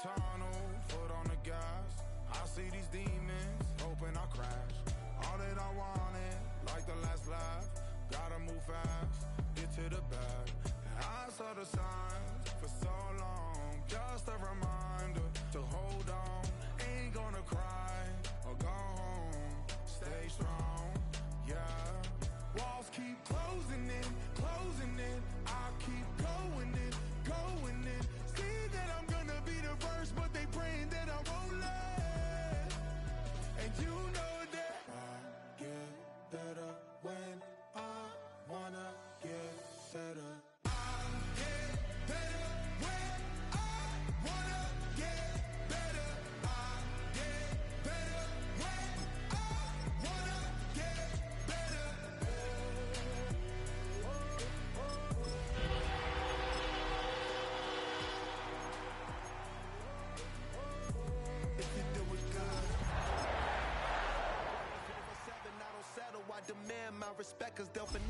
tunnel, foot on the gas. I see these demons, hoping I crash. All that I wanted, like the last laugh. Gotta move fast, get to the bag. And I saw the signs for so long. Just a reminder to hold on. Ain't gonna cry or go home. Stay strong, yeah. Walls keep closing in, closing in. I keep going in, going in. See that I'm gonna be the first, but they praying that I won't let. And you know that I get better when I wanna get better. I demand my respect, cause they'll finesse.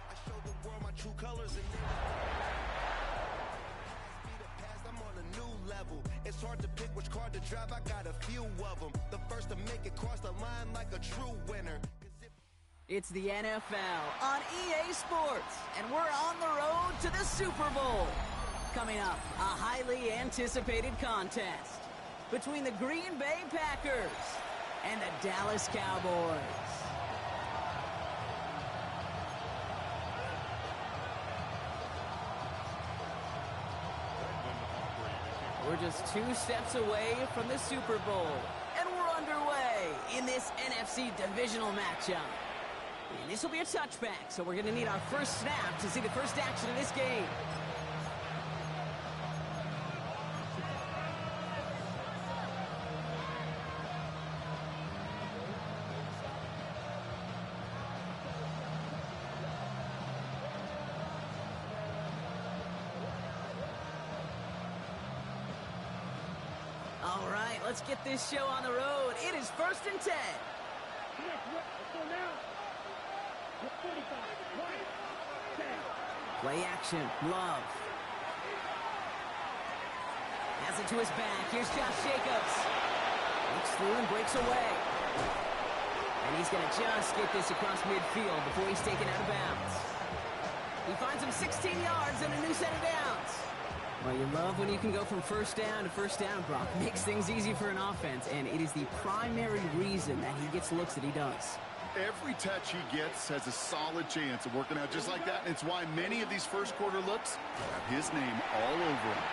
I show the world my true colors and I'm on a new level. It's hard to pick which car to drive, I got a few of them. The first to make it cross the line like a true winner. It's the NFL on EA Sports, and we're on the road to the Super Bowl. Coming up, a highly anticipated contest between the Green Bay Packers and the Dallas Cowboys. We're just 2 steps away from the Super Bowl, and we're underway in this NFC divisional matchup. And this will be a touchback, so we're going to need our first snap to see the first action of this game. All right, let's get this show on the road. It is 1st and 10. Play action, Love. Has it to his back. Here's Josh Jacobs. Looks through and breaks away. And he's going to just get this across midfield before he's taken out of bounds. He finds him 16 yards and a new set of downs. Well, you love when you can go from first down to first down, Brock. Makes things easy for an offense, and it is the primary reason that he gets looks that he does. Every touch he gets has a solid chance of working out just like that. It's why many of these first quarter looks have his name all over them.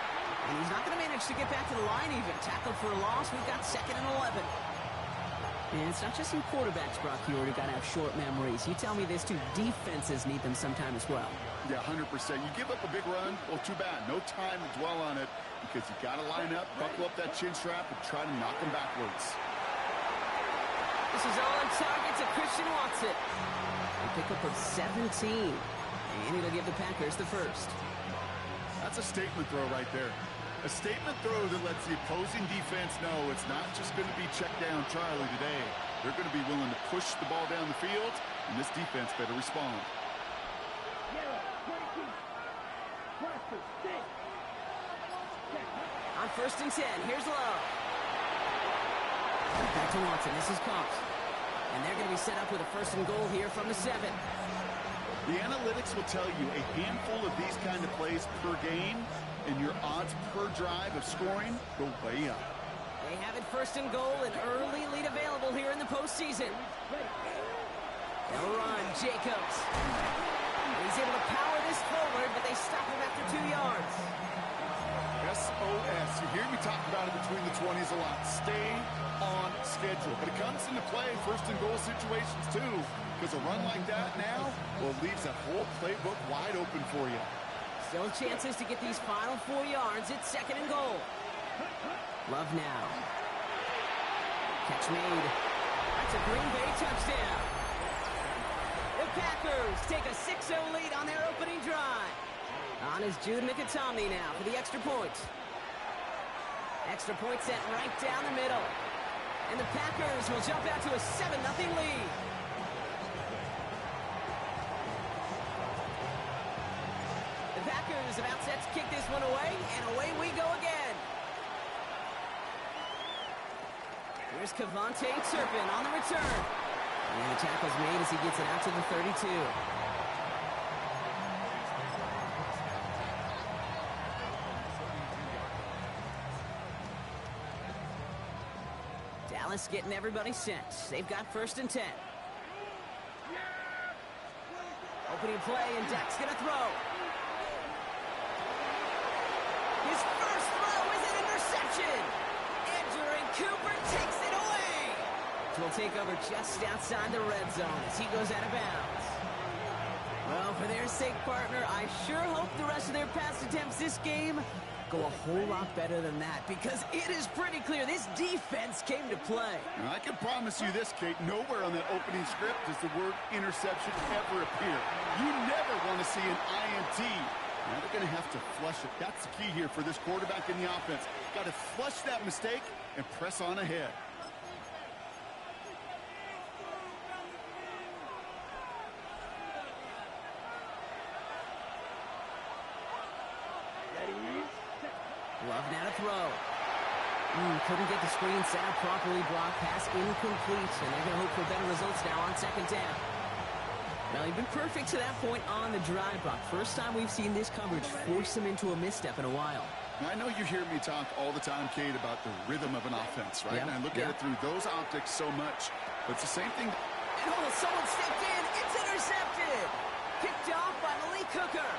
And he's not going to manage to get back to the line even. Tackled for a loss, we've got 2nd and 11. And it's not just in quarterbacks, Brock, you already got to have short memories. You tell me this too, defenses need them sometime as well. Yeah, 100%. You give up a big run, well, too bad. No time to dwell on it because you got to line up, buckle up that chin strap, and try to knock them backwards. This is all on target to Christian Watson. A pickup of 17. And it'll give the Packers the first. That's a statement throw right there. A statement throw that lets the opposing defense know it's not just going to be check down Charlie today. They're going to be willing to push the ball down the field, and this defense better respond. On 1st and 10, here's Love. Back to Watson, this is caught. And they're going to be set up with a 1st and goal here from the 7. The analytics will tell you a handful of these kind of plays per game, and your odds per drive of scoring go way up. They have it 1st and goal, an early lead available here in the postseason. They'll run, Jacobs. He's able to power this forward, but they stop him after 2 yards. SOS. You hear me talk about it between the 20s a lot. Stay on schedule. But it comes into play in 1st and goal situations too, because a run like that now, well, it leaves that whole playbook wide open for you. Still chances to get these final 4 yards. It's 2nd and goal. Love now. Catch made. That's a Green Bay touchdown. The Packers take a 6-0 lead on their opening drive. On is Jude Mikitomney now for the extra point. Extra point sent right down the middle. And the Packers will jump out to a 7-0 lead. The Packers is about set to kick this one away, and away we go again. Here's Cavante Turpin on the return. And the tackle's made as he gets it out to the 32. Dallas getting everybody set. They've got 1st and 10. Opening play, and Dak's going to throw. His first throw is an interception. Andrew Cooper takes it away. Will take over just outside the red zone as he goes out of bounds. Well, for their sake, partner, I sure hope the rest of their pass attempts this game go a whole lot better than that, because it is pretty clear this defense came to play. Now, I can promise you this, Kate, nowhere on that opening script does the word interception ever appear. You never want to see an INT. Now they're going to have to flush it. That's the key here for this quarterback in the offense. Got to flush that mistake and press on ahead. Love now to throw. Couldn't get the screen set up properly. Brock pass incomplete, and they're going to hope for better results now on 2nd down. Well, you've been perfect to that point on the drive, Brock. First time we've seen this coverage force him into a misstep in a while. Now, I know you hear me talk all the time, Kate, about the rhythm of an offense, right? Yeah. And I look at it through those optics so much. But it's the same thing. And someone stepped in. It's intercepted. Picked off by Malik Hooker.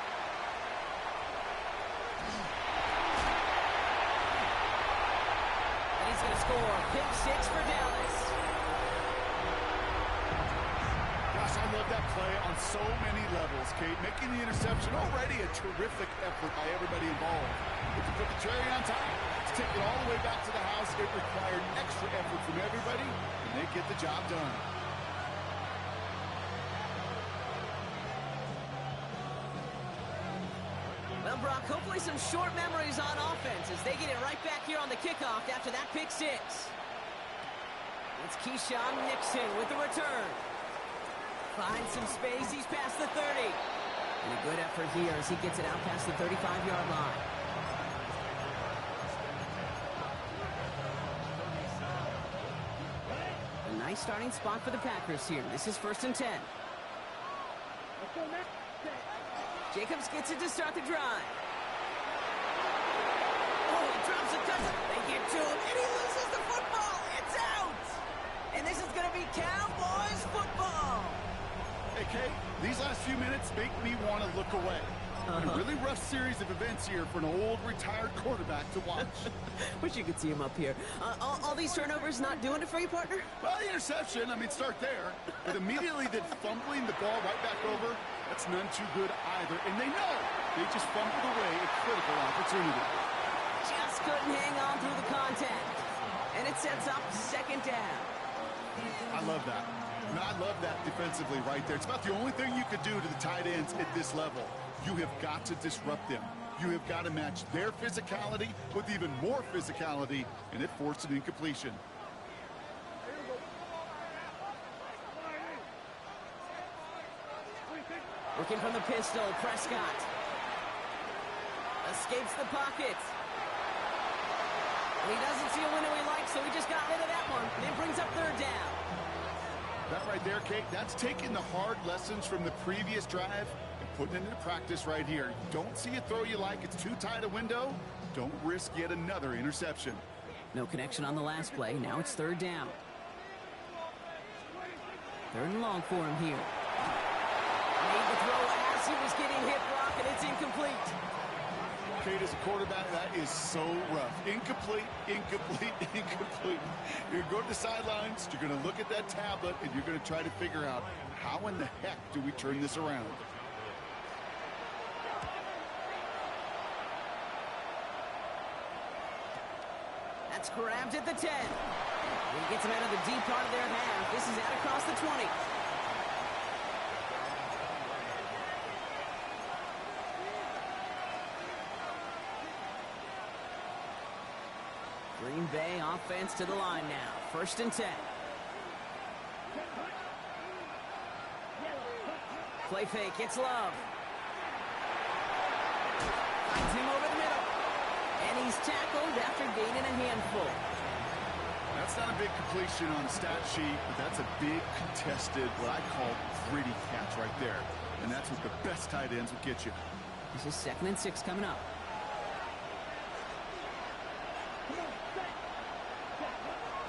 And he's going to score. Pick 6 for Dallas. Gosh, I love that play on so many levels, Kate. Making the interception already a terrific effort by everybody involved. But to put the cherry on top, to take it all the way back to the house, it required extra effort from everybody, and they get the job done. Well, Brock, hopefully some short memories on offense as they get it right back here on the kickoff after that pick 6. It's Keyshawn Nixon with the return. Finds some space. He's past the 30. And a good effort here as he gets it out past the 35-yard line. A nice starting spot for the Packers here. This is 1st and 10. Jacobs gets it to start the drive. Oh, he drops a touchdown. They get to him, and he loses the football. It's out. And this is going to be Cowboys football. Hey, Kate, these last few minutes make me want to look away. A really rough series of events here for an old retired quarterback to watch. Wish you could see him up here. All these turnovers not doing it for you, partner? Well, the interception, I mean, start there. But immediately then fumbling the ball right back over, that's none too good either. And they know they just fumbled away a critical opportunity. Just couldn't hang on through the contact. And it sets up 2nd down. I love that. And I love that defensively right there. It's about the only thing you could do to the tight ends at this level. You have got to disrupt them. You have got to match their physicality with even more physicality, and it forced an incompletion. Looking from the pistol, Prescott. Escapes the pocket. And he doesn't see a window he likes, so he just got rid of that one. And it brings up 3rd down. That right there, Kate, that's taking the hard lessons from the previous drive and putting it into practice right here. You don't see a throw you like, it's too tight a window, don't risk yet another interception. No connection on the last play. Now it's 3rd down. 3rd and long for him here. Made the throw as he was getting hit, Brock, and it's incomplete. Kate, as a quarterback, that is so rough. Incomplete, incomplete, incomplete. You're going to go to the sidelines, you're going to look at that tablet, and you're going to try to figure out how in the heck do we turn this around. That's grabbed at the 10. He gets him out of the deep part of their half. This is out across the 20. Green Bay offense to the line now. 1st and 10. Play fake. It's Love. Finds him over the middle. And he's tackled after gaining a handful. That's not a big completion on the stat sheet, but that's a big contested, what I call gritty catch right there. And that's what the best tight ends will get you. This is 2nd and 6 coming up.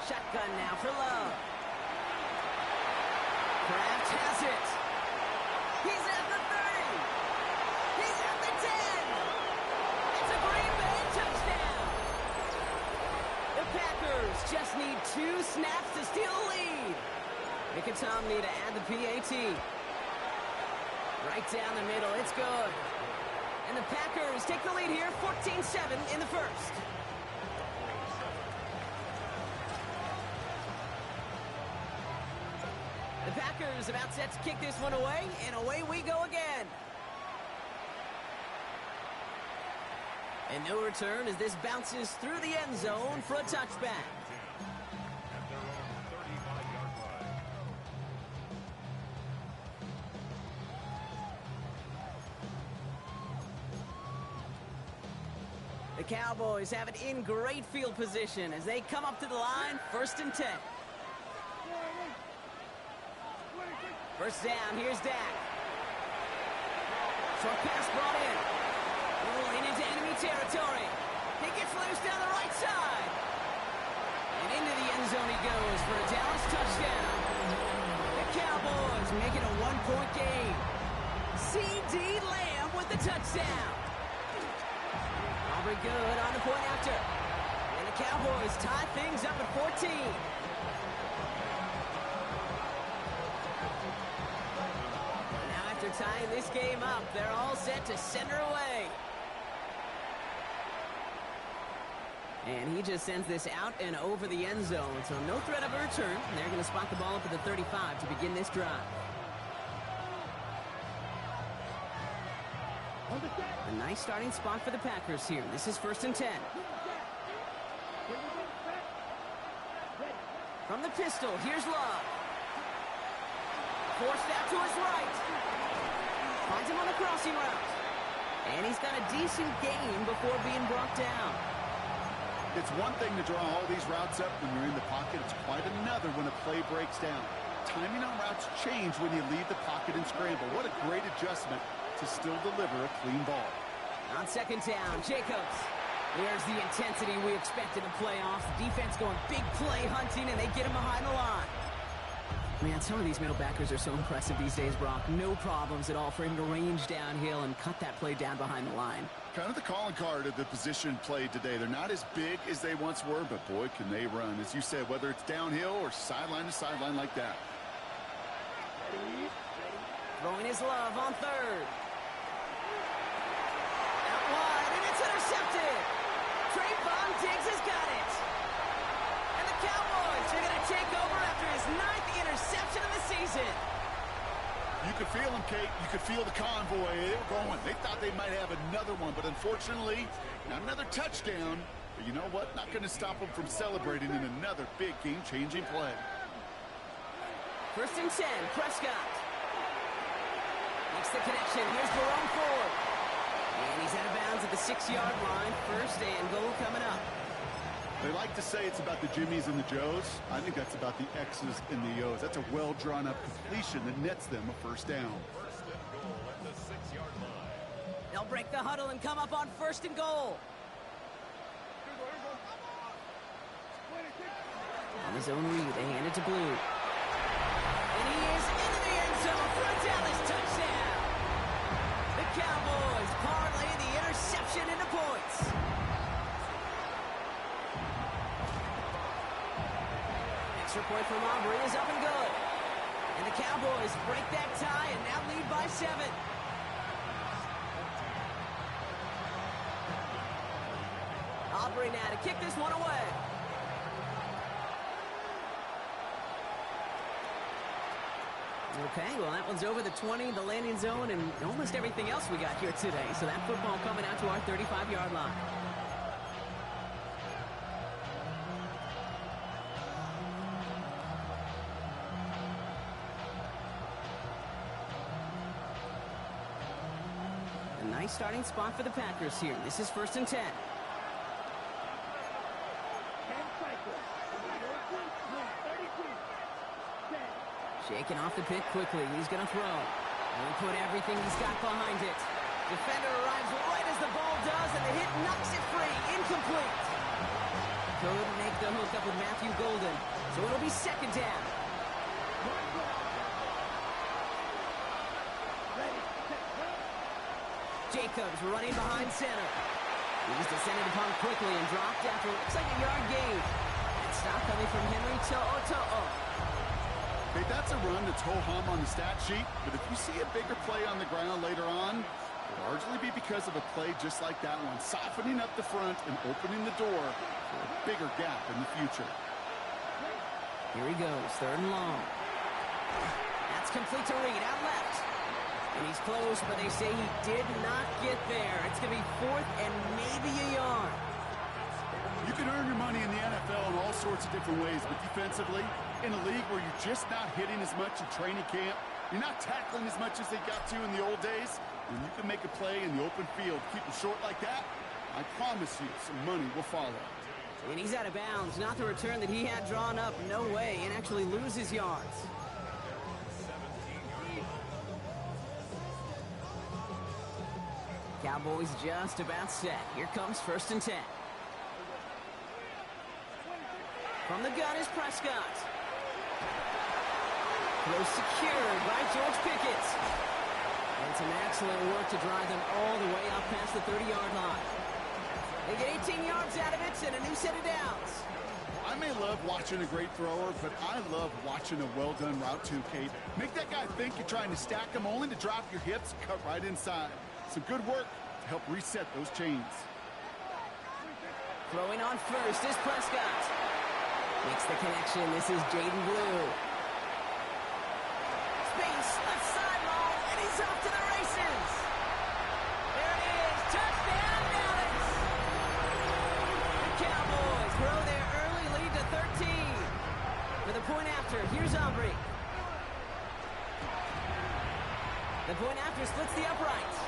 Shotgun now for Love. Kraft has it. He's at the 30. He's at the 10. It's a Green Bay touchdown. The Packers just need 2 snaps to steal a lead. Nick and Tom need to add the PAT. Right down the middle, it's good. And the Packers take the lead here, 14-7 in the first. The Packers about set to kick this one away, and away we go again. And no return as this bounces through the end zone for a touchback. The Cowboys have it in great field position as they come up to the line, 1st and 10. First down, here's Dak. Short pass brought in. Rolling into enemy territory. He gets loose down the right side. And into the end zone he goes for a Dallas touchdown. The Cowboys make it a 1-point game. C.D. Lamb with the touchdown. Aubrey good on the point after. And the Cowboys tie things up at 14. After tying this game up, they're all set to center away. And he just sends this out and over the end zone, so no threat of a return. They're going to spot the ball up at the 35 to begin this drive. A nice starting spot for the Packers here. This is 1st and 10. From the pistol, here's Love. Forced out to his right. Finds him on the crossing route. And he's got a decent gain before being brought down. It's one thing to draw all these routes up when you're in the pocket. It's quite another when a play breaks down. Timing on routes change when you leave the pocket and scramble. What a great adjustment to still deliver a clean ball. On 2nd down, Jacobs. There's the intensity we expected in playoffs. Defense going big play hunting, and they get him behind the line. Man, some of these middle backers are so impressive these days, Brock. No problems at all for him to range downhill and cut that play down behind the line. Kind of the calling card of the position played today. They're not as big as they once were, but boy, can they run. As you said, whether it's downhill or sideline to sideline like that. Throwing his Love on 3rd. Out wide, and it's intercepted. Trayvon Diggs has got it. And the Cowboys are going to take over after his 9th interception of the season. You could feel them, Kate. You could feel the convoy. They were going. They thought they might have another one, but unfortunately, not another touchdown. But you know what? Not going to stop them from celebrating in another big game-changing play. 1st and 10, Prescott. Makes the connection. Here's Jerome Ford. And he's out of bounds at the 6-yard line. 1st and goal coming up. They like to say it's about the Jimmies and the Joes. I think that's about the X's and the O's. That's a well-drawn-up completion that nets them a 1st down. 1st and goal at the 6-yard line. They'll break the huddle and come up on 1st and goal. On his own read, they hand it to Blue. And he is into the end zone for a Dallas touchdown. The Cowboys parlay the interception into points. Extra point from Aubrey is up and good. And the Cowboys break that tie and now lead by 7. Aubrey now to kick this one away. Okay, well, that one's over the 20, the landing zone, and almost everything else we got here today. So that football coming out to our 35-yard line. A nice starting spot for the Packers here. This is 1st and 10. Shaking off the pick quickly. He's going to throw. And he put everything he's got behind it. Defender arrives right as the ball does, and the hit knocks it free. Incomplete. Couldn't make the hook up with Matthew Golden, so it'll be 2nd down. Jacobs running behind center. He's descended upon quickly and dropped after what looks like a yard gain. And stop coming from Henry To'o. Okay, that's a run that's ho-hum on the stat sheet, but if you see a bigger play on the ground later on, it'll largely be because of a play just like that one, softening up the front and opening the door for a bigger gap in the future. Here he goes, 3rd and long. That's complete to Reed, out left. And he's close, but they say he did not get there. It's going to be 4th and maybe a yard. You can earn your money in the NFL in all sorts of different ways, but defensively, in a league where you're just not hitting as much in training camp, you're not tackling as much as they got to in the old days, when you can make a play in the open field, keep them short like that, I promise you some money will follow. And he's out of bounds, not the return that he had drawn up, no way, and actually loses yards. Cowboys just about set. Here comes 1st and 10. From the gun is Prescott. Throw secured by George Pickett. And some excellent work to drive them all the way up past the 30-yard line. They get 18 yards out of it and a new set of downs. I may love watching a great thrower, but I love watching a well-done route too, Kate. Make that guy think you're trying to stack him only to drop your hips, cut right inside. Some good work to help reset those chains. Throwing on first is Prescott. Makes the connection. This is Jaden Blue. Space, left sideline, and he's off to the races. There it is. Touchdown, Dallas. The Cowboys grow their early lead to 13. For the point after, here's Aubrey. The point after splits the uprights.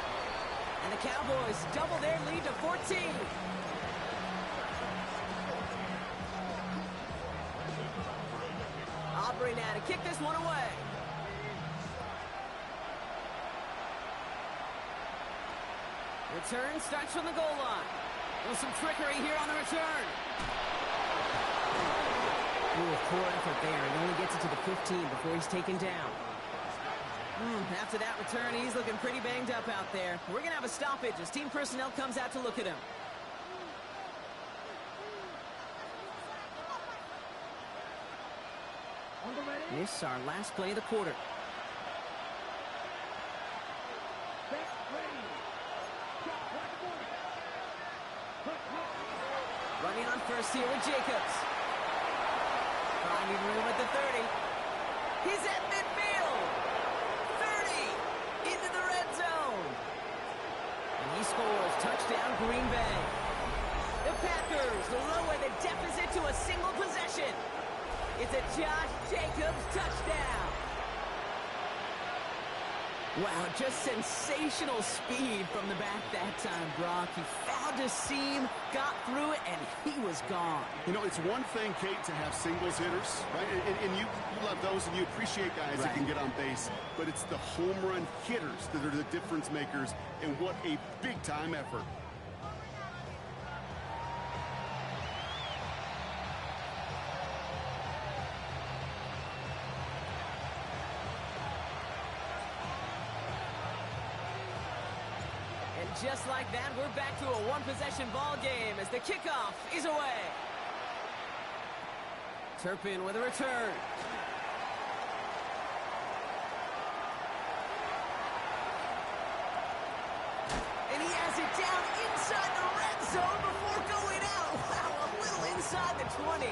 And the Cowboys double their lead to 14. Aubrey now to kick this one away. Return starts from the goal line. With some trickery here on the return. Ooh, poor effort there. He only gets it to the 15 before he's taken down. After that return, he's looking pretty banged up out there. We're going to have a stoppage as team personnel comes out to look at him. This is our last play of the quarter. Running on first here with Jacobs. Finding room at the 30. He's at midfield. 30 into the red zone. And he scores. Touchdown, Green Bay. The Packers lower the deficit to a single possession. It's a Josh Jacobs touchdown. Wow, just sensational speed from the back that time, Brock. He found a seam, got through it, and he was gone. You know, it's one thing, Kate, to have singles hitters, right? And you love those, and you appreciate guys that can get on base. But it's the home run hitters that are the difference makers, and what a big-time effort. Just like that, we're back to a one-possession ball game as the kickoff is away. Turpin with a return. And he has it down inside the red zone before going out. Wow, a little inside the 20.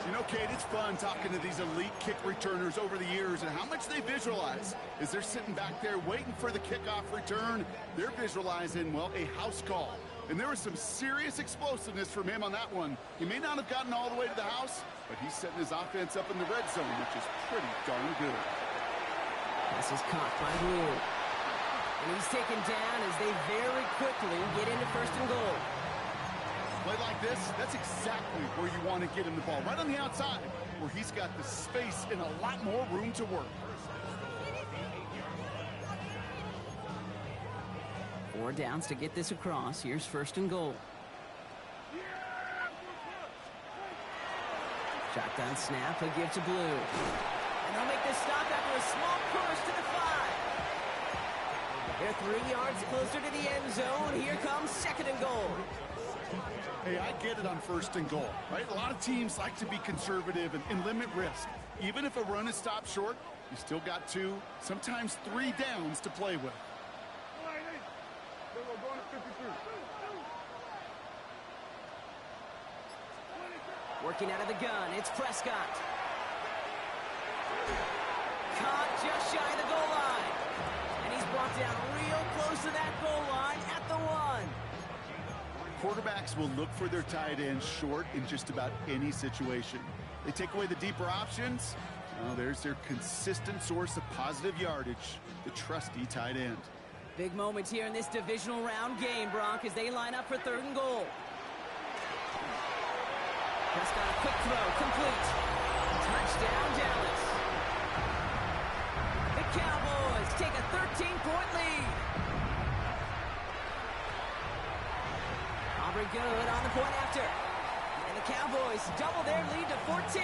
You know, Kate, it's fun talking to these elite kick returners over the years and how much they visualize. As they're sitting back there waiting for the kickoff return, they're visualizing, well, a house call. And there was some serious explosiveness from him on that one. He may not have gotten all the way to the house, but he's setting his offense up in the red zone, which is pretty darn good. This is caught by Blue. And he's taken down as they very quickly get into first and goal. Play like this, that's exactly where you want to get him the ball. Right on the outside, where he's got the space and a lot more room to work. 4 downs to get this across. Here's first and goal. Shotgun snap, he'll give to Blue. And they'll make this stop after a small push to the 5. They're 3 yards closer to the end zone. Here comes second and goal. Hey, I get it on first and goal, right? A lot of teams like to be conservative and limit risk. Even if a run is stopped short, you still got 2, sometimes 3 downs to play with. Working out of the gun, it's Prescott. Caught just shy of the goal line. And he's brought down real close to that goal line at the 1. Quarterbacks will look for their tight end short in just about any situation. They take away the deeper options. Well, there's their consistent source of positive yardage, the trusty tight end. Big moments here in this divisional round game, Brock, as they line up for third and goal. Prescott, a quick throw, complete. Touchdown, Dallas. The Cowboys take a 13-point lead. Aubrey good on the point after. And the Cowboys double their lead to 14.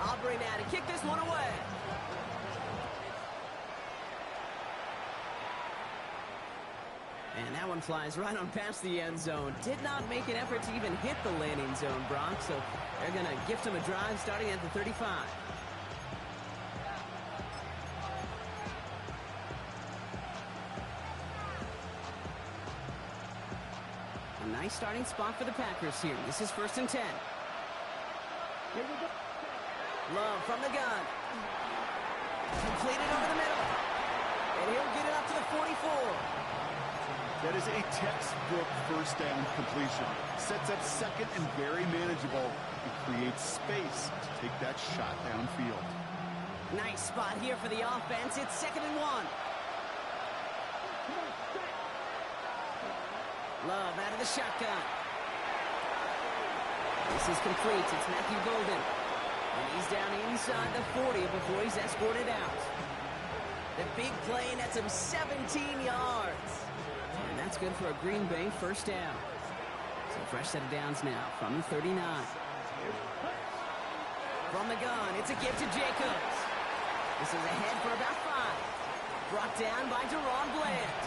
Aubrey now to kick this one away. And that one flies right on past the end zone. Did not make an effort to even hit the landing zone, Brock, so they're going to gift him a drive starting at the 35. A nice starting spot for the Packers here. This is first and 10. Love from the gun. Completed over the middle. And he'll get it up to the 44. That is a textbook first down completion. Sets up second and very manageable. It creates space to take that shot downfield. Nice spot here for the offense. It's second and 1. Love out of the shotgun. This is complete. It's Matthew Golden. And he's down inside the 40 before he's escorted out. The big play nets him 17 yards. And that's good for a Green Bay first down. So fresh set of downs now from the 39. From the gun, it's a give to Jacobs. This is ahead for about 5. Brought down by Deron Bland.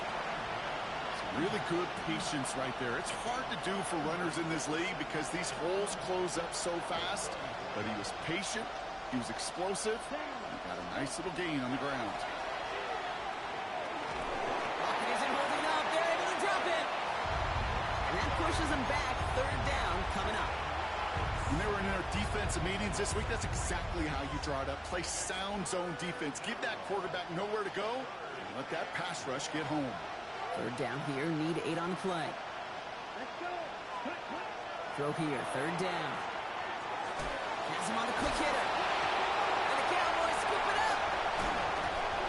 Really good patience right there. It's hard to do for runners in this league because these holes close up so fast. But he was patient, he was explosive, and got a nice little gain on the ground. Rocket isn't holding up, they're able to drop it. And that pushes them back, third down coming up. When they were in their defensive meetings this week, that's exactly how you draw it up. Play sound zone defense. Give that quarterback nowhere to go, and let that pass rush get home. Third down here, need 8 on the play. Throw here, third down. Has him on the quick hitter. And the Cowboys scoop it up.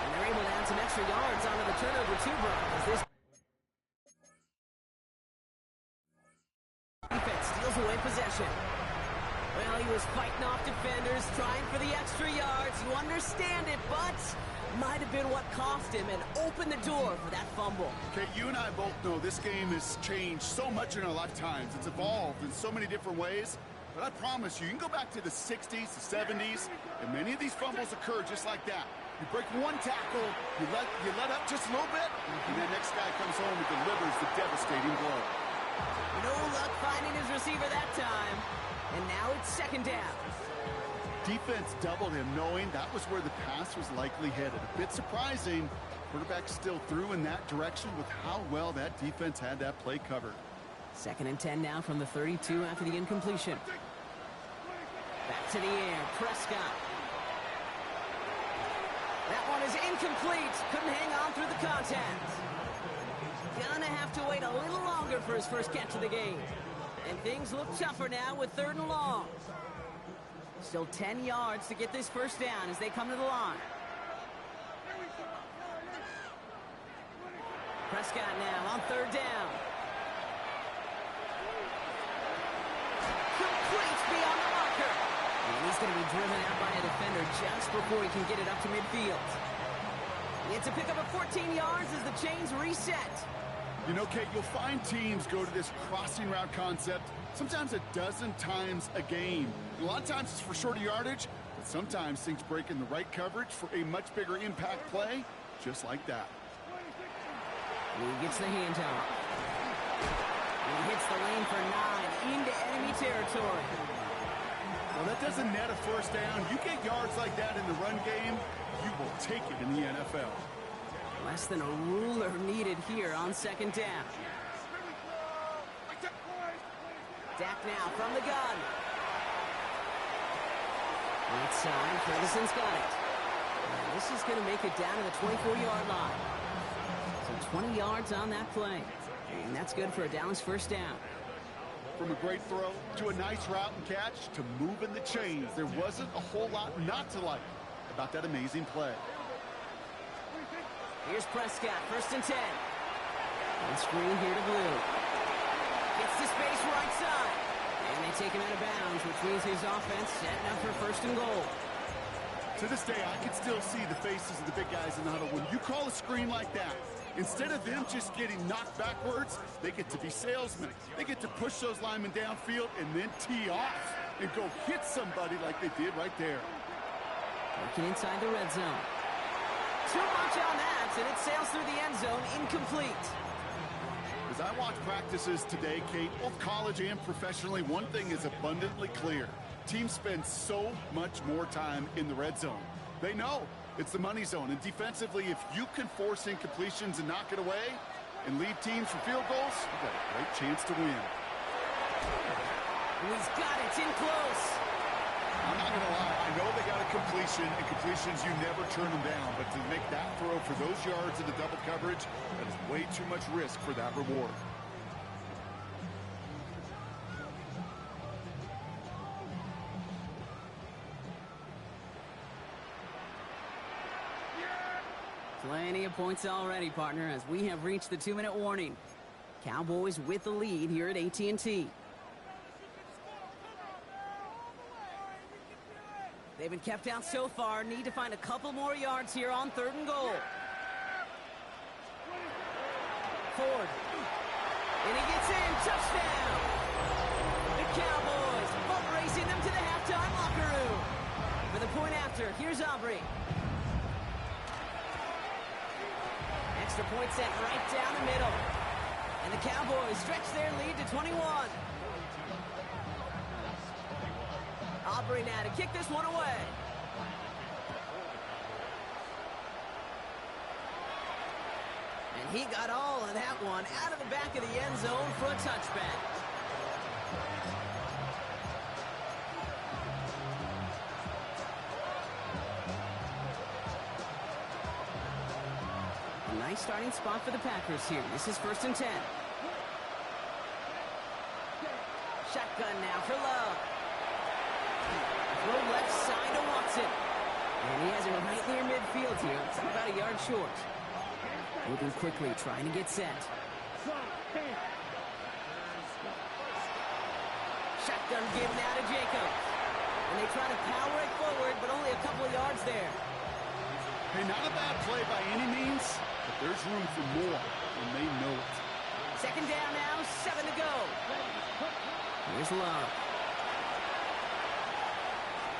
And they're able to add some extra yards onto the turnover too, Brock, as this defense steals away possession. Well, he was fighting off defenders, trying for the extra yards. You understand it, but might have been what cost him and opened the door for that fumble. Okay, you and I both know this game has changed so much in our lifetimes. It's evolved in so many different ways. But I promise you, you can go back to the 60s, the 70s, and many of these fumbles occur just like that. You break one tackle, you let up just a little bit, and the next guy comes home and delivers the devastating blow. No luck finding his receiver that time. And now it's second down. Defense doubled him, knowing that was where the pass was likely headed. A bit surprising. Quarterback still threw in that direction with how well that defense had that play covered. Second and 10 now from the 32 after the incompletion. Back to the air, Prescott. That one is incomplete. Couldn't hang on through the contact. Gonna have to wait a little longer for his first catch of the game. And things look tougher now with third and long. Still 10 yards to get this first down as they come to the line. Prescott now on third down. Complete beyond the marker. And he's going to be driven out by a defender just before he can get it up to midfield. It's a pickup of 14 yards as the chains reset. You know, Kate, you'll find teams go to this crossing route concept sometimes a dozen times a game. A lot of times it's for shorter yardage, but sometimes things break in the right coverage for a much bigger impact play, just like that. He gets the handoff. He hits the lane for 9 into enemy territory. Well, that doesn't net a first down. You get yards like that in the run game, you will take it in the NFL. Less than a ruler needed here on second down. Dak now from the gun. Right side, Ferguson's got it. And this is going to make it down to the 24-yard line. So 20 yards on that play. And that's good for a Dallas first down. From a great throw to a nice route and catch to moving the chains, there wasn't a whole lot not to like about that amazing play. Here's Prescott, first and 10. On screen here to Blue. Gets to space right side. And they take him out of bounds, which means his offense setting up for first and goal. To this day, I can still see the faces of the big guys in the huddle. When you call a screen like that, instead of them just getting knocked backwards, they get to be salesmen. They get to push those linemen downfield and then tee off and go hit somebody like they did right there. Working inside the red zone. Too much on that, and it sails through the end zone, incomplete. As I watch practices today, Kate, both college and professionally, one thing is abundantly clear. Teams spend so much more time in the red zone. They know it's the money zone, and defensively, if you can force incompletions and knock it away and lead teams for field goals, you've got a great chance to win. He's got it in close. I'm not going to lie, I know they got a completion, and completions, you never turn them down, but to make that throw for those yards in the double coverage, that is way too much risk for that reward. Plenty of points already, partner, as we have reached the 2-minute warning. Cowboys with the lead here at AT&T. They've been kept out so far. Need to find a couple more yards here on third and goal. Ford. And he gets in. Touchdown. The Cowboys boat racing them to the halftime locker room. For the point after, here's Aubrey. Extra point set right down the middle. And the Cowboys stretch their lead to 21. Aubrey now to kick this one away. And he got all of that one out of the back of the end zone for a touchback. A nice starting spot for the Packers here. This is first and 10. Shotgun now for Love. Throw left side to Watson. And he has it right near midfield here. It's about a yard short. Moving quickly, trying to get set. Shotgun give now to Jacobs. And they try to power it forward, but only a couple of yards there. Hey, not a bad play by any means, but there's room for more, and they know it. Second down now, 7 to go. Here's Love.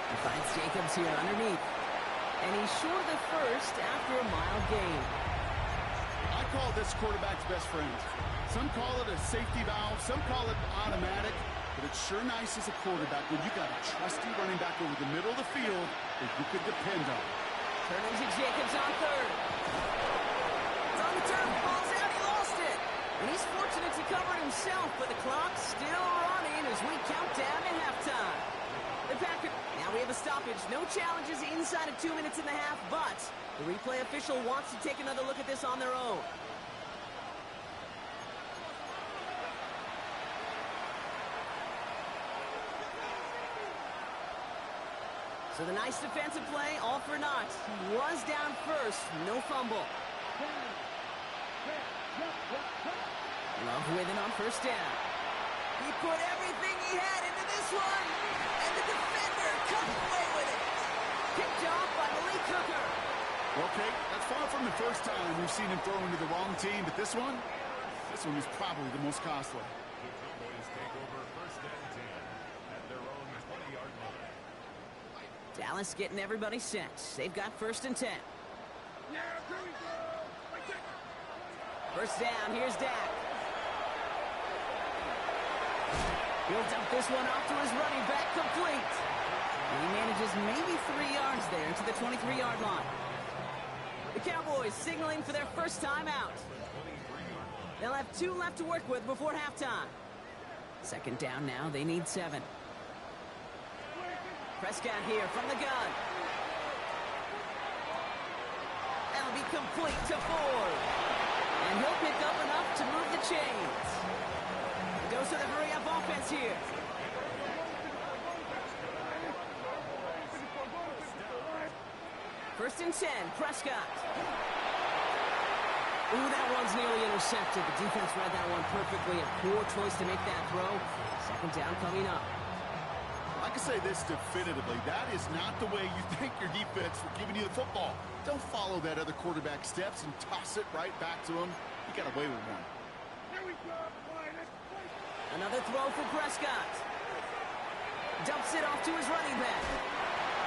He finds Jacobs here underneath. And he's short of the first after a mile gain. I call this quarterback's best friend. Some call it a safety valve, some call it automatic, but it's sure nice as a quarterback when you got a trusty running back over the middle of the field that you could depend on. Turning to Jacobs on third. It's on the turf, falls out, he lost it. And he's fortunate to cover it himself, but the clock's still running as we count down to halftime. The Packers, now we have a stoppage. No challenges inside of 2 minutes and a half, but the replay official wants to take another look at this on their own. So the nice defensive play, all for naught. He was down first, no fumble. Love with it on first down. He put everything he had into this one, and the defender comes away with it. Picked off by Malik Hooker. Okay, that's far from the first time we've seen him throw into the wrong team, but this one is probably the most costly. Dallas getting everybody set. They've got first and 10. First down, here's Dak. He'll dump this one off to his running back, complete. And he manages maybe 3 yards there to the 23-yard line. The Cowboys signaling for their first time out. They'll have 2 left to work with before halftime. Second down now, they need 7. Prescott here from the gun. That'll be complete to Ford. And he'll pick up enough to move the chains. He goes to the hurry-up offense here. First and 10, Prescott. Ooh, that one's nearly intercepted. The defense read that one perfectly. A poor choice to make that throw. Second down coming up. I can say this definitively. That is not the way you thank your defense for giving you the football. Don't follow that other quarterback steps and toss it right back to him. You got away with one. Another throw for Prescott. Dumps it off to his running back.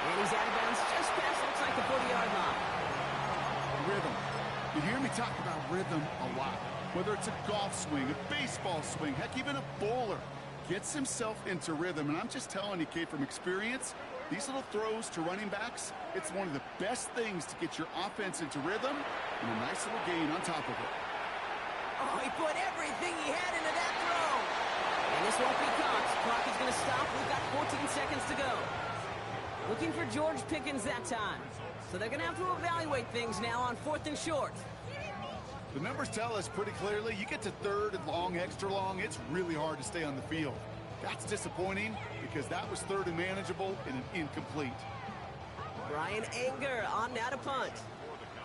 And he's out of bounds just past, looks like the 40-yard line. Rhythm. You hear me talk about rhythm a lot. Whether it's a golf swing, a baseball swing, heck, even a bowler. Gets himself into rhythm, and I'm just telling you, kid, from experience, these little throws to running backs, it's one of the best things to get your offense into rhythm and a nice little gain on top of it. Oh, he put everything he had into that throw. And this won't be caught. Clock is going to stop. We've got 14 seconds to go. Looking for George Pickens that time. So they're going to have to evaluate things now on 4th and short. The numbers tell us pretty clearly, you get to 3rd and long, extra long, it's really hard to stay on the field. That's disappointing because that was 3rd and manageable and an incomplete. Brian Anger on now to punt.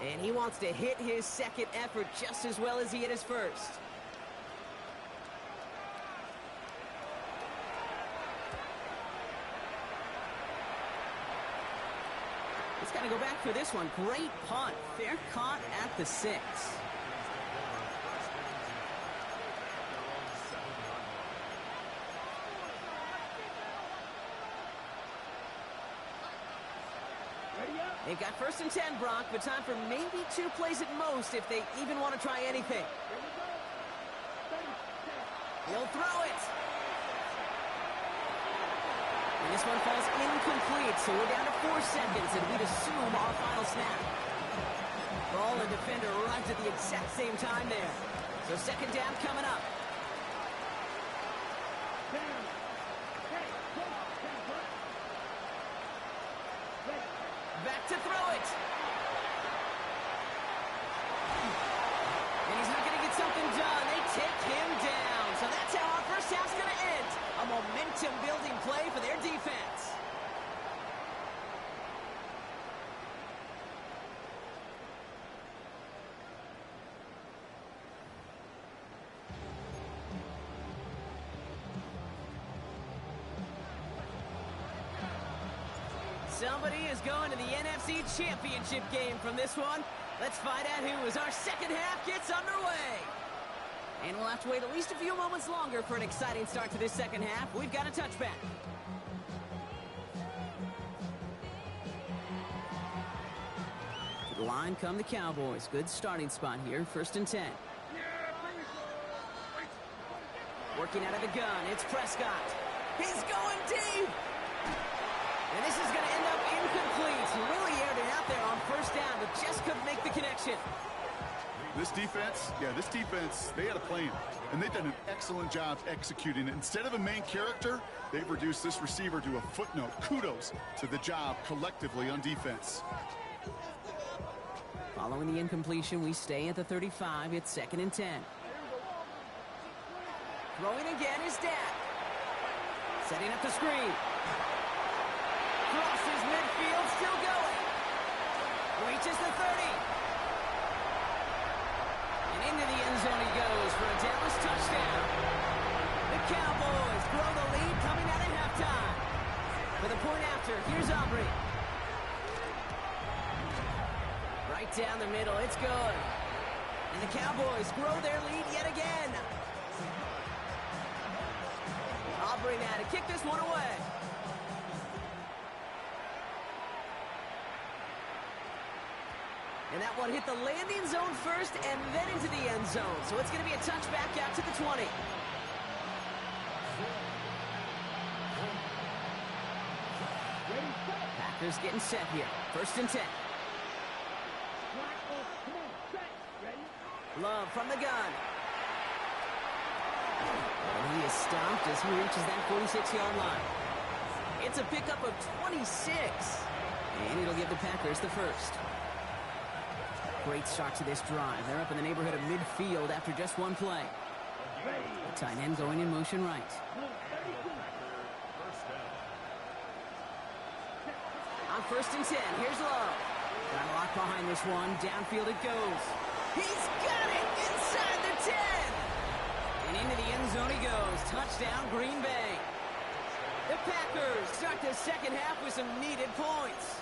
And he wants to hit his second effort just as well as he hit his first. He's got to go back for this one. Great punt. Fair caught at the 6. They've got first and 10, Brock, but time for maybe 2 plays at most if they even want to try anything. He'll throw it. And this one falls incomplete, so we're down to 4 seconds, and we'd assume our final snap. Ball and defender arrives at the exact same time there. So second down coming up. Back to throw it. And he's not going to get something done. They take him down. So that's how our first half's going to end. A momentum-building play for their defense. Somebody is going to the NFC Championship game from this one. Let's find out who as our second half gets underway. And we'll have to wait at least a few moments longer for an exciting start to this second half. We've got a touchback. To the line come the Cowboys. Good starting spot here. First and 10. Working out of the gun. It's Prescott. He's going deep. And this is going to end up incomplete. He really aired it out there on first down, but just couldn't make the connection. This defense, they had a plan, and they've done an excellent job executing it. Instead of a main character, they've reduced this receiver to a footnote. Kudos to the job collectively on defense. Following the incompletion, we stay at the 35. It's second and 10. Throwing again is Dak. Setting up the screen. Crosses midfield. Right down the middle. It's good. And the Cowboys grow their lead yet again. Aubrey now to kick this one away. And that one hit the landing zone first and then into the end zone. So it's going to be a touchback out to the 20. Packers getting set here. 1st and 10. Love from the gun. And he is stopped as he reaches that 46-yard line. It's a pickup of 26. And it'll give the Packers the first. Great start to this drive. They're up in the neighborhood of midfield after just one play. The tight end going in motion right. On 1st and 10, here's Love. Got a lock behind this one. Downfield it goes. He's got it inside the 10. And into the end zone he goes. Touchdown, Green Bay. The Packers start the second half with some needed points.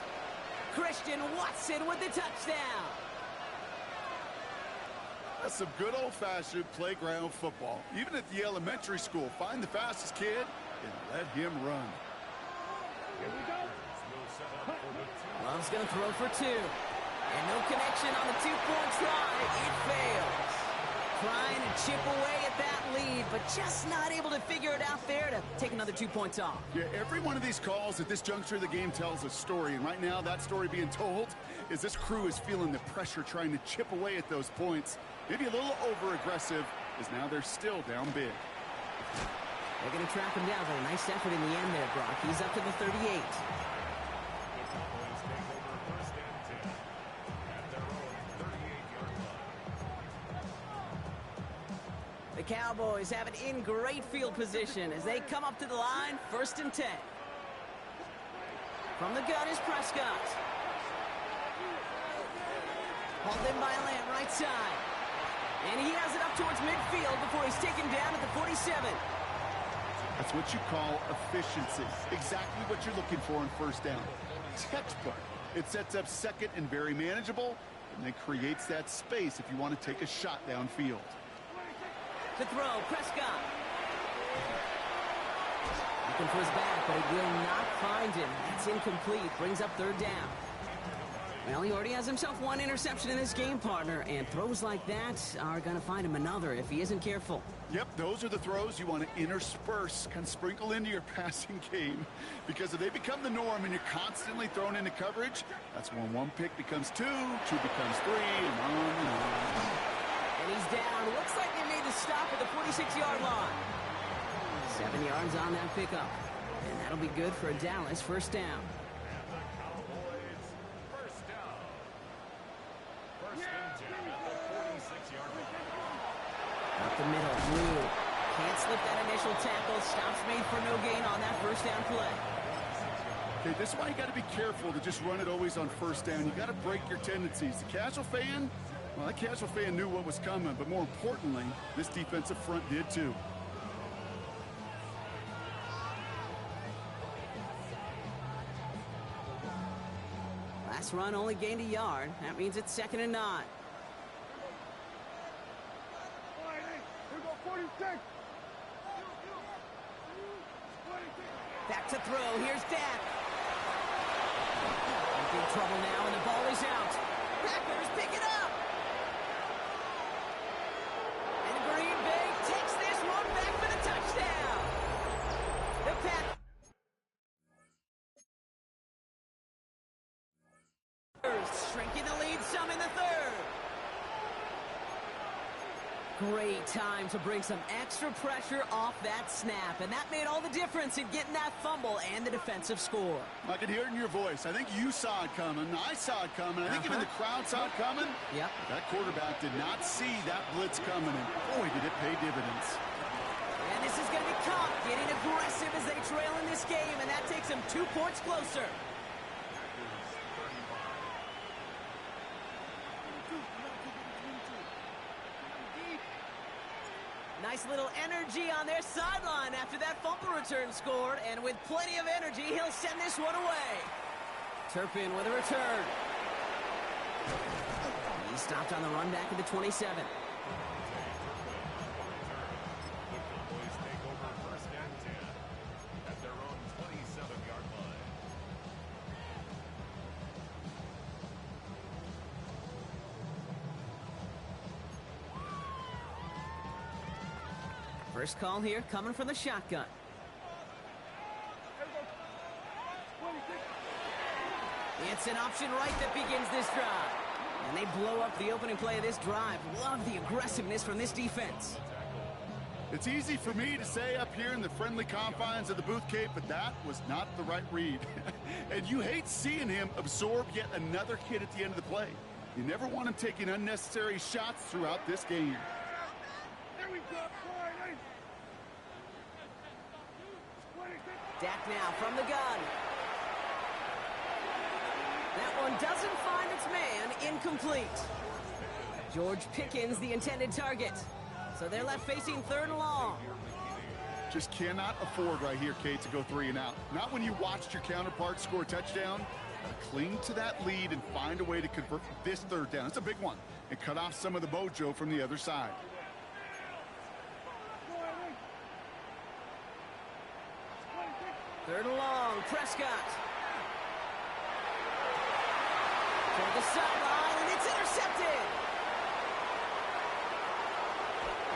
Christian Watson with the touchdown. That's some good old-fashioned playground football. Even at the elementary school, find the fastest kid and let him run. Here we go. Love's going to throw for 2. And no connection on the 2-point try. It fails. Trying to chip away at that lead, but just not able to figure it out there to take another 2 points off. Yeah, every one of these calls at this juncture of the game tells a story, and right now that story being told is this crew is feeling the pressure trying to chip away at those points. Maybe a little over-aggressive, as now they're still down big. They're going to track him down, but a nice effort in the end there, Brock. He's up to the 38. The Cowboys have it in great field position as they come up to the line, 1st and 10. From the gun is Prescott. Hauled in by Lamb, right side. And he has it up towards midfield before he's taken down at the 47. That's what you call efficiency. Exactly what you're looking for on 1st down. Textbook. It sets up 2nd and very manageable, and then creates that space if you want to take a shot downfield. To throw, Prescott. Looking for his back, but he will not find him. That's incomplete. Brings up 3rd down. Well, he already has himself 1 interception in this game, partner, and throws like that are going to find him another if he isn't careful. Yep, those are the throws you want to intersperse, kind of sprinkle into your passing game, because if they become the norm and you're constantly thrown into coverage, that's when 1 pick becomes 2, 2 becomes 3, and on and on. And he's down. Looks like they made the stop at the 46-yard line. 7 yards on that pickup, and that'll be good for a Dallas 1st down. Up the middle, Blue. Can't slip that initial tackle. Stops made for no gain on that 1st down play. Okay, this is why you got to be careful to just run it always on 1st down. You got to break your tendencies. The casual fan, well, that casual fan knew what was coming, but more importantly, this defensive front did too. Last run only gained a yard. That means it's 2nd and 9. Back to throw. Here's Dak. In big trouble now, and the ball is out. Packers pick it up. And Green Bay takes this one back for the touchdown. The Packers shrinking the lead some in the 3rd. Great time to bring some extra pressure off that snap, and that made all the difference in getting that fumble and the defensive score. I could hear it in your voice. I think you saw it coming. I saw it coming. I think even the crowd saw it coming. Yep. That quarterback did not see that blitz coming, and boy, did it pay dividends. And this is going to be caught, getting aggressive as they trail in this game, and that takes them 2 points closer. Nice little energy on their sideline after that fumble return scored, and with plenty of energy, he'll send this one away. Turpin with a return. stopped on the run back at the 27. First call here coming from the shotgun. It's an option right that begins this drive. And they blow up the opening play of this drive. Love the aggressiveness from this defense. It's easy for me to say up here in the friendly confines of the booth, Kate, but that was not the right read. And you hate seeing him absorb yet another hit at the end of the play. You never want him taking unnecessary shots throughout this game. Dak now from the gun. That one doesn't find its man. Incomplete. George Pickens, the intended target. So they're left facing 3rd and long. Just cannot afford right here, Kate, to go 3 and out. Not when you watched your counterpart score a touchdown. Gotta cling to that lead and find a way to convert this 3rd down. It's a big one. And cut off some of the mojo from the other side. 3rd and long, Prescott. For the sideline, and it's intercepted.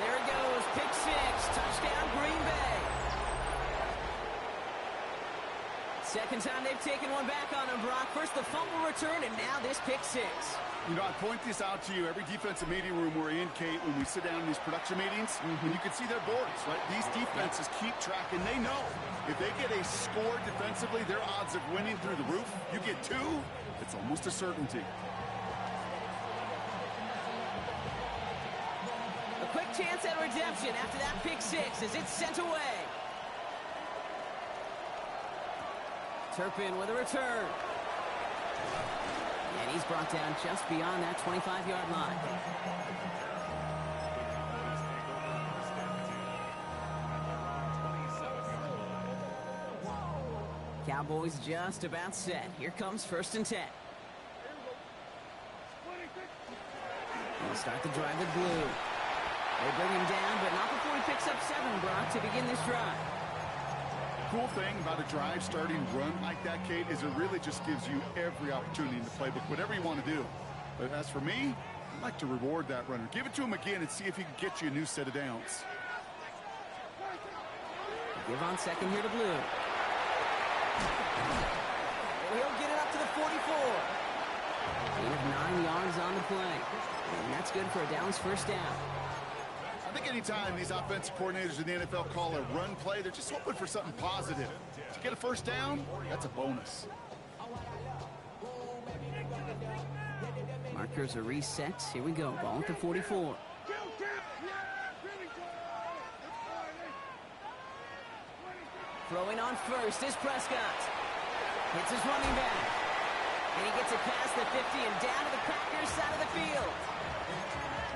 There it goes, pick 6, touchdown Green Bay. Second time they've taken one back on him, Brock. First the fumble return, and now this pick 6. You know, I point this out to you every defensive meeting room we're in, Kate, when we sit down in these production meetings, and you can see their boards, right? These defenses keep track, and they know if they get a score defensively, their odds of winning through the roof. You get 2, it's almost a certainty. A quick chance at redemption after that pick 6 as it's sent away. Turpin with a return. And he's brought down just beyond that 25-yard line. Cowboys just about set. Here comes 1st and 10. They'll start the drive with blue. They bring him down, but not before he picks up 7, Brock, to begin this drive. Cool thing about a drive starting run like that, Kate, is it really just gives you every opportunity in the playbook, whatever you want to do. But as for me, I'd like to reward that runner. Give it to him again and see if he can get you a new set of downs. Give on 2nd here to blue. He'll get it up to the 44. Gain of 9 yards on the play. And that's good for a Dallas 1st down. I think anytime these offensive coordinators in the NFL call a run play, they're just hoping for something positive. To get a 1st down, that's a bonus. Markers are reset. Here we go. Ball at the 44. Throwing on 1st is Prescott. Hits his running back. And he gets it past the 50 and down to the Packers side of the field.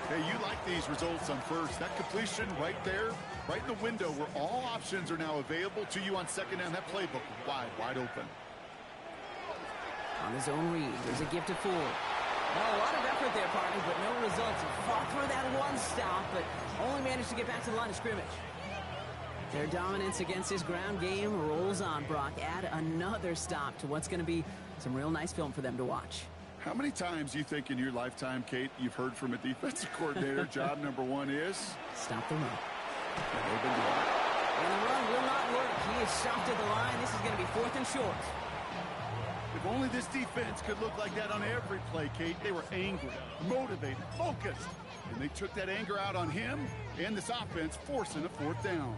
Hey, you like these results on 1st. That completion right there, right in the window where all options are now available to you on 2nd down. That playbook wide open. On his own read, there's a give to Ford. Well, a lot of effort there, partner, but no results. He fought for that one stop, but only managed to get back to the line of scrimmage. Their dominance against his ground game rolls on, Brock. Add another stop to what's going to be some real nice film for them to watch. How many times do you think in your lifetime, Kate, you've heard from a defensive coordinator, job number 1 is? Stop the run. And the run will not work. He is stopped at the line. This is going to be 4th and short. If only this defense could look like that on every play, Kate. They were angry, motivated, focused. And they took that anger out on him and this offense, forcing a 4th down.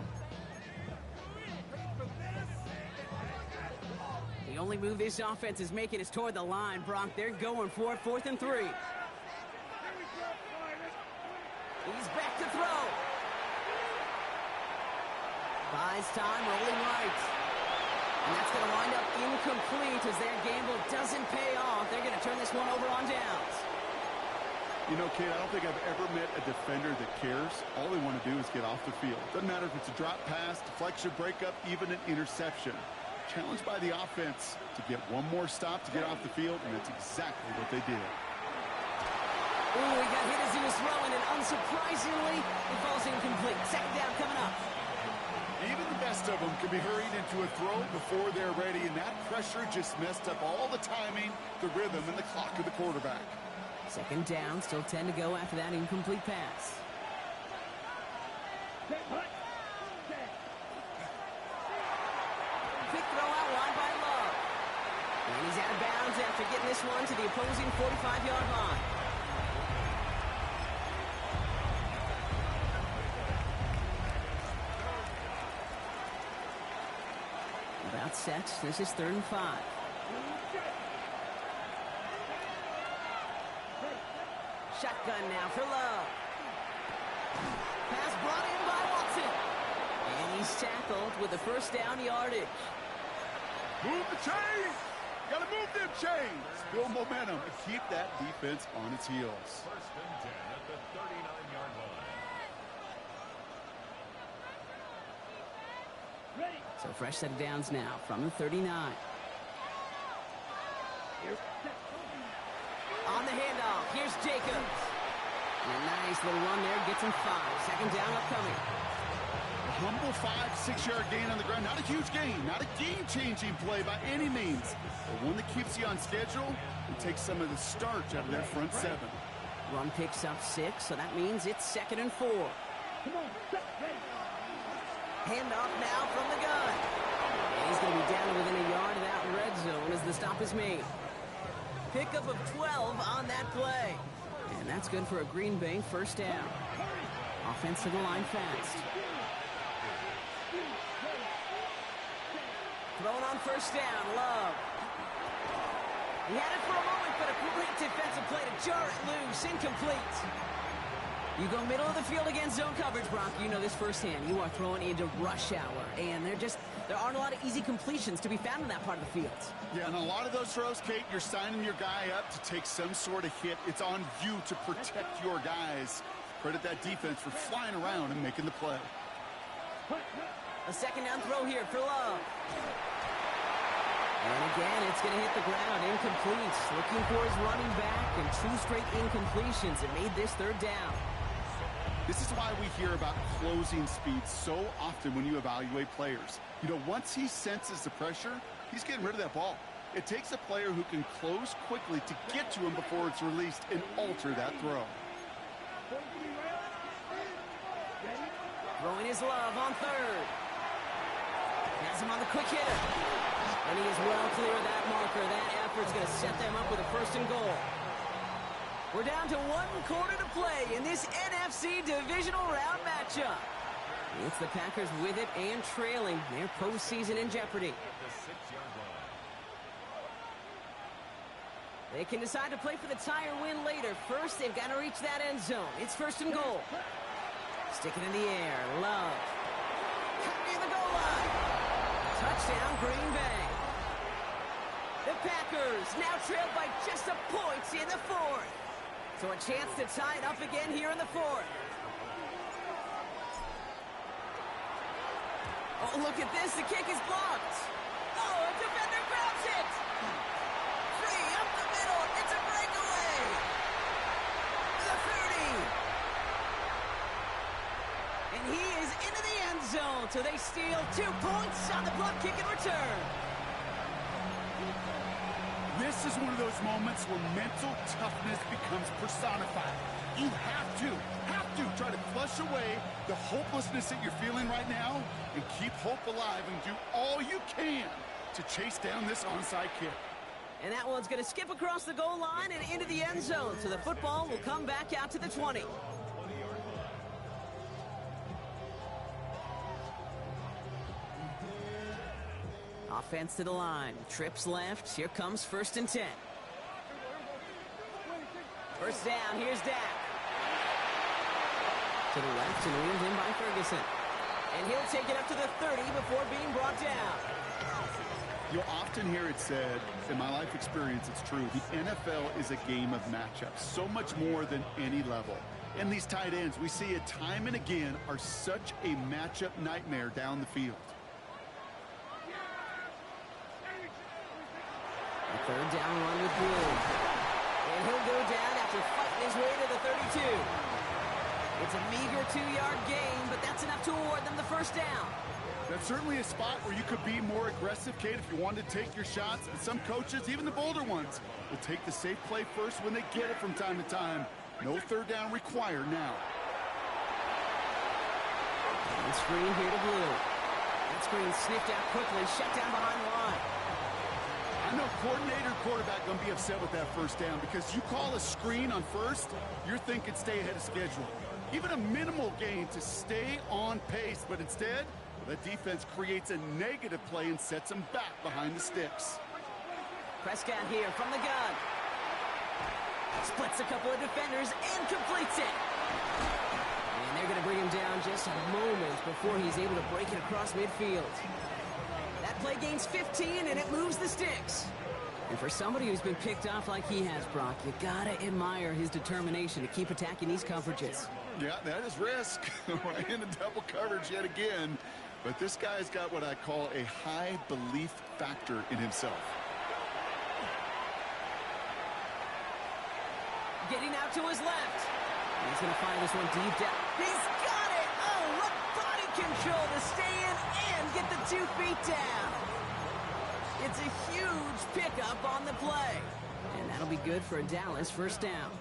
The only move this offense is making is toward the line, Brock. They're going for it, 4th and 3. He's back to throw. Buys time, rolling right. And that's going to wind up incomplete as their gamble doesn't pay off. They're going to turn this one over on downs. You know, Kate, I don't think I've ever met a defender that cares. All they want to do is get off the field. Doesn't matter if it's a drop pass, deflection, breakup, even an interception. Challenged by the offense to get one more stop to get off the field, and that's exactly what they did. Ooh, he got hit as he was throwing, and unsurprisingly, it falls incomplete. Second down coming up. Even the best of them can be hurried into a throw before they're ready, and that pressure just messed up all the timing, the rhythm, and the clock of the quarterback. Second down, still 10 to go after that incomplete pass. Quick throw out wide by Love. And he's out of bounds after getting this one to the opposing 45-yard line. About set. This is 3rd and 5. Shotgun now for Love. Pass brought in by Watson. And he's tackled with the first down yardage. Move the chains! Gotta move them chains! Build momentum and keep that defense on its heels. 1st and 10 at the 39-yard line. So fresh set of downs now from the 39. On the handoff, here's Jacobs. And a nice little run there, gets him 5. Second down upcoming. A humble 5-6-yard gain on the ground. Not a huge gain, not a game-changing play by any means, but one that keeps you on schedule and takes some of the starch out of that front 7. Run picks up 6, so that means it's 2nd and 4. Handoff now from the gun. And he's going to be down within a yard of that red zone as the stop is made. Pickup of 12 on that play. And that's good for a Green Bay first down. Offense to the line fast. Throwing on first down, Love. He had it for a moment, but a great defensive play to jar it loose. Incomplete. You go middle of the field against zone coverage, Brock. You know this firsthand. You are throwing into rush hour, and there aren't a lot of easy completions to be found in that part of the field. Yeah, and a lot of those throws, Kate, you're signing your guy up to take some sort of hit. It's on you to protect your guys. Credit that defense for flying around and making the play. A second down throw here for Love. And again, it's going to hit the ground. Incomplete. Looking for his running back, and 2 straight incompletions. It made this 3rd down. This is why we hear about closing speed so often when you evaluate players. You know, once he senses the pressure, he's getting rid of that ball. It takes a player who can close quickly to get to him before it's released and alter that throw. Throwing his Love on 3rd. Has him on the quick hitter. And he is well clear of that marker. That effort's going to set them up with a 1st and goal. We're down to 1 quarter to play in this NFC divisional round matchup. It's the Packers with it and trailing. Their postseason in jeopardy. They can decide to play for the tie or win later. First, they've got to reach that end zone. It's 1st and goal. Stick it in the air. Love. Cut near the goal line. Touchdown, Green Bay. The Packers now trailed by just a point in the 4th. So a chance to tie it up again here in the 4th. Oh, look at this. The kick is blocked. Oh, a defender grabs it. Free up the middle. It's a breakaway. The 30. And he is into the end zone. So they steal 2 points on the block kick and return. This is one of those moments where mental toughness becomes personified. You have to try to flush away the hopelessness that you're feeling right now and keep hope alive and do all you can to chase down this onside kick. And that one's going to skip across the goal line and into the end zone. So the football will come back out to the 20. Offense to the line. Trips left. Here comes 1st and 10. First down. Here's Dak. To the left and reeled in by Ferguson. And he'll take it up to the 30 before being brought down. You'll often hear it said, in my life experience, it's true, the NFL is a game of matchups, so much more than any level. And these tight ends, we see it time and again, are such a matchup nightmare down the field. A 3rd down run with Blue. And he'll go down after fighting his way to It's a meager 2-yard gain, but that's enough to award them the first down. That's certainly a spot where you could be more aggressive, Kate, if you wanted to take your shots. And some coaches, even the bolder ones, will take the safe play first when they get it from time to time. No third down required now. And screen here to Blue. That screen sniffed out quickly, shut down behind the line. I know coordinator quarterback going to be upset with that first down because you call a screen on first, you're thinking stay ahead of schedule. Even a minimal gain to stay on pace, but instead, that defense creates a negative play and sets them back behind the sticks. Prescott here from the gun. Splits a couple of defenders and completes it. And they're going to bring him down just a moment before he's able to break it across midfield. That play gains 15, and it moves the sticks. And for somebody who's been picked off like he has, Brock, you got to admire his determination to keep attacking these coverages. Yeah, that is risk. Right into double coverage yet again. But this guy's got what I call a high belief factor in himself. Getting out to his left. He's going to fire this one deep down. He's got it! Oh, what body control to stay in and get the 2 feet down. It's a huge pickup on the play. And that'll be good for a Dallas first down.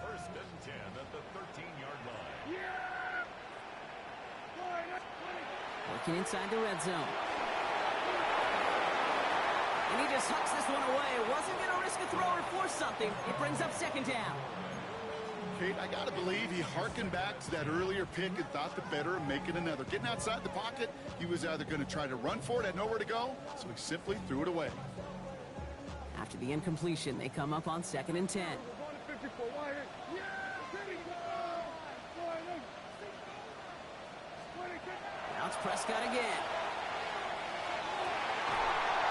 First and 10 at the 13-yard line. Working inside the red zone. And he just hucks this one away. Wasn't going to risk a throw or force something. It brings up second down. Kate, I got to believe he harkened back to that earlier pick and thought the better of making another. Getting outside the pocket, he was either going to try to run for it, had nowhere to go, so he simply threw it away. After the incompletion, they come up on second and 10. Now it's Prescott again.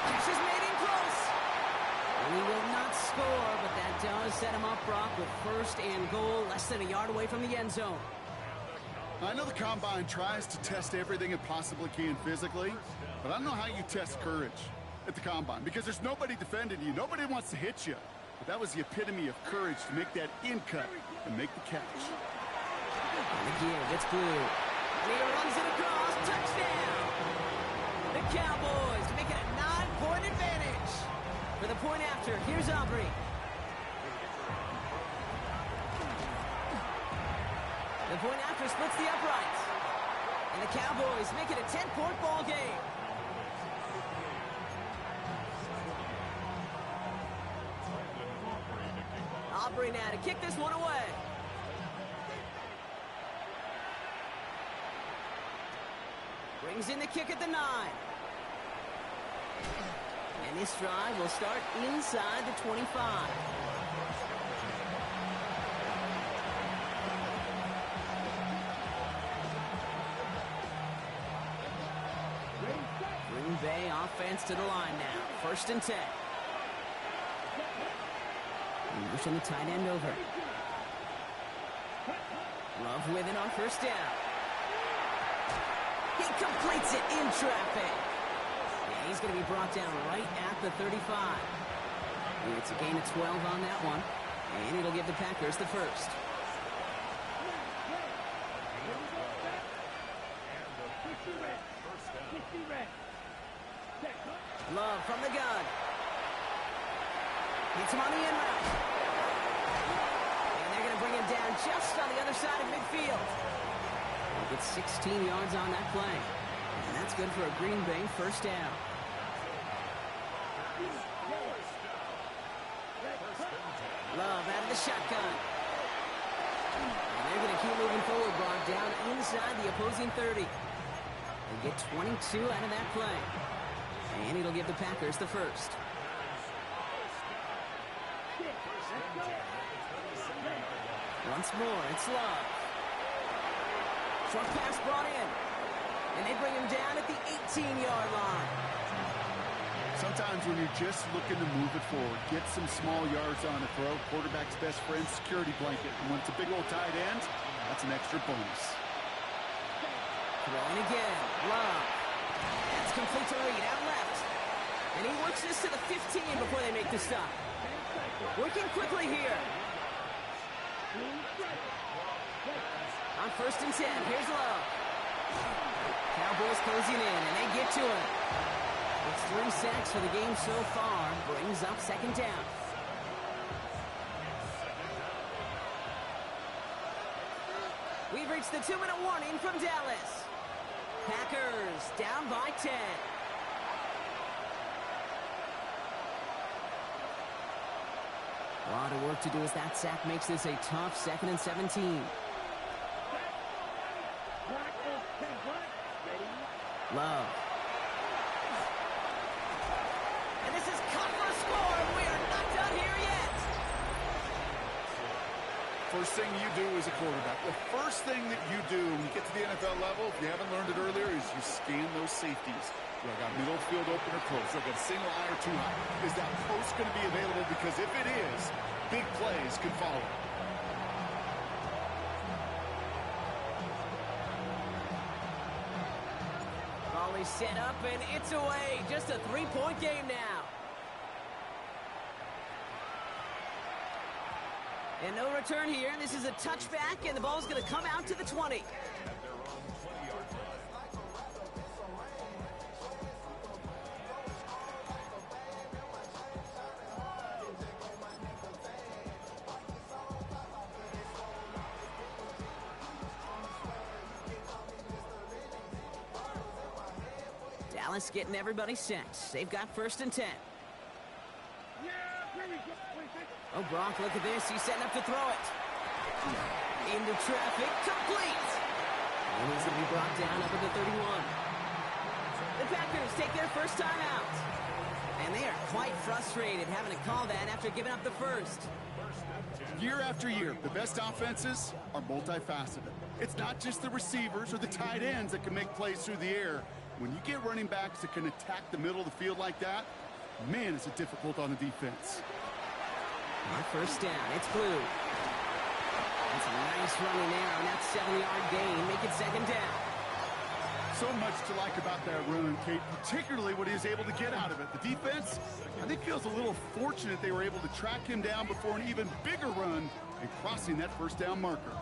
Catch is made in close. And he will not score, but that does set him up, Brock, with first and goal, less than a yard away from the end zone. I know the Combine tries to test everything it possibly can physically, but I don't know how you test courage at the Combine because there's nobody defending you. Nobody wants to hit you. But that was the epitome of courage to make that in-cut and make the catch. And again, it's Blue. And he runs it across. Touchdown! The Cowboys make it a 9-point advantage. For the point after, here's Aubrey. The point after splits the uprights. And the Cowboys make it a 10-point ball game. Aubrey now to kick this one away. Brings in the kick at the 9. And this drive will start inside the 25. Green Bay offense to the line now. First and 10. Motion the tight end over. Love with it on first down. He completes it in traffic. Yeah, he's going to be brought down right at the 35. It's a gain of 12 on that one, and it'll give the Packers the first. Love from the gun. Hits him on the in route. And they're going to bring him down just on the other side of midfield. He gets 16 yards on that play. And that's good for a Green Bay first down. Love out of the shotgun. And they're going to keep moving forward, brought down inside the opposing 30. They get 22 out of that play. And it'll give the Packers the first. Once more, it's Love. Short pass brought in. And they bring him down at the 18-yard line. Sometimes when you're just looking to move it forward, get some small yards on a throw, quarterback's best friend, security blanket. And when it's a big old tight end, that's an extra bonus. Throwing again. Love. That's complete to Reed out left. And he works this to the 15 before they make the stop. Working quickly here. On 1st and 10, here's Love. Cowboys closing in, and they get to him. It's 3 sacks for the game so far. Brings up 2nd down. We've reached the 2-minute warning from Dallas. Packers down by 10. A lot of work to do as that sack makes this a tough 2nd and 17. Love. And this is cut for a score. We are not done here yet. First thing you do as a quarterback, the first thing that you do when you get to the NFL level, if you haven't learned it earlier, is you scan those safeties. Do I got middle field open or close? Do I got a single high or too high? Is that post going to be available? Because if it is, big plays could follow. Volley set up, and it's away. Just a 3-point game now. And no return here. This is a touchback, and the ball's going to come out to the 20. Dallas getting everybody set. They've got 1st and 10. Oh, Gronk, look at this. He's setting up to throw it. Into traffic, complete. And he's going to be brought down up at the 31. The Packers take their first time out. And they are quite frustrated having to call that after giving up the first. Year after year, the best offenses are multifaceted. It's not just the receivers or the tight ends that can make plays through the air. When you get running backs that can attack the middle of the field like that, man, is it difficult on the defense. On 1st down, it's Blue. That's a nice running there on that 7-yard gain. Make it 2nd down. So much to like about that run, Kate, particularly what he was able to get out of it. The defense, I think, feels a little fortunate they were able to track him down before an even bigger run and crossing that 1st down marker.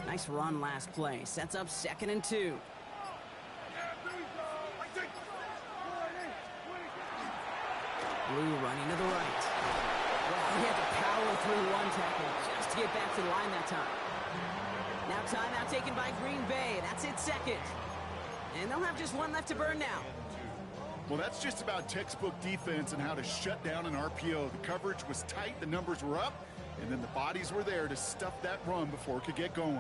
Nice run last play. Sets up 2nd and 2. Blue running to the right. Well, he had to power through one tackle just to get back to the line that time. Now timeout taken by Green Bay. That's it, 2nd. And they'll have just one left to burn now. Well, that's just about textbook defense and how to shut down an RPO. The coverage was tight, the numbers were up, and then the bodies were there to stuff that run before it could get going.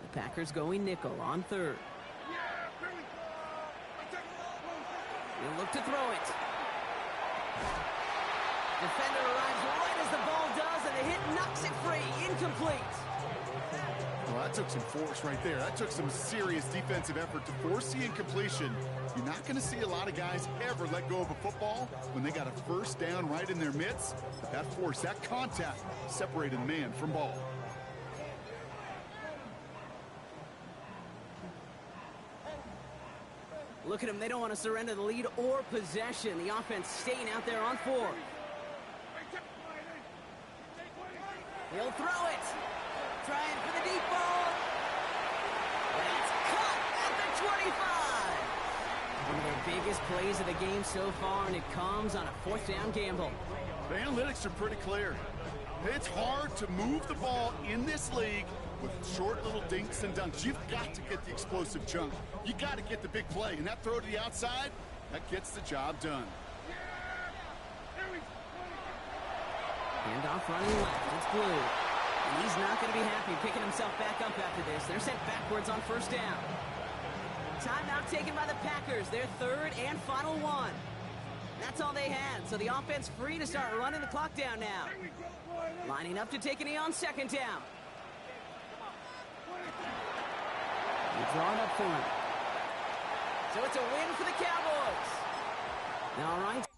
The Packers going nickel on 3rd. He'll look to throw it. Defender arrives right as the ball does, and the hit knocks it free. Incomplete. Well, that took some force right there. That took some serious defensive effort to force the incompletion. You're not going to see a lot of guys ever let go of a football when they got a 1st down right in their midst. But that force, that contact, separated man from ball. Look at them. They don't want to surrender the lead or possession. The offense staying out there on 4. He'll throw it. Trying for the deep ball. That's caught at the 25. One of the biggest plays of the game so far, and it comes on a 4th down gamble. The analytics are pretty clear. It's hard to move the ball in this league with short little dinks and dunks. You've got to get the explosive jump. You got to get the big play. And that throw to the outside, that gets the job done. Handoff running left. It's Blue. And he's not going to be happy picking himself back up after this. They're sent backwards on 1st down. Timeout taken by the Packers. Their 3rd and final one. That's all they had. So the offense free to start running the clock down now. Lining up to take a knee on 2nd down. He's drawn up for him. So it's a win for the Cowboys. All right.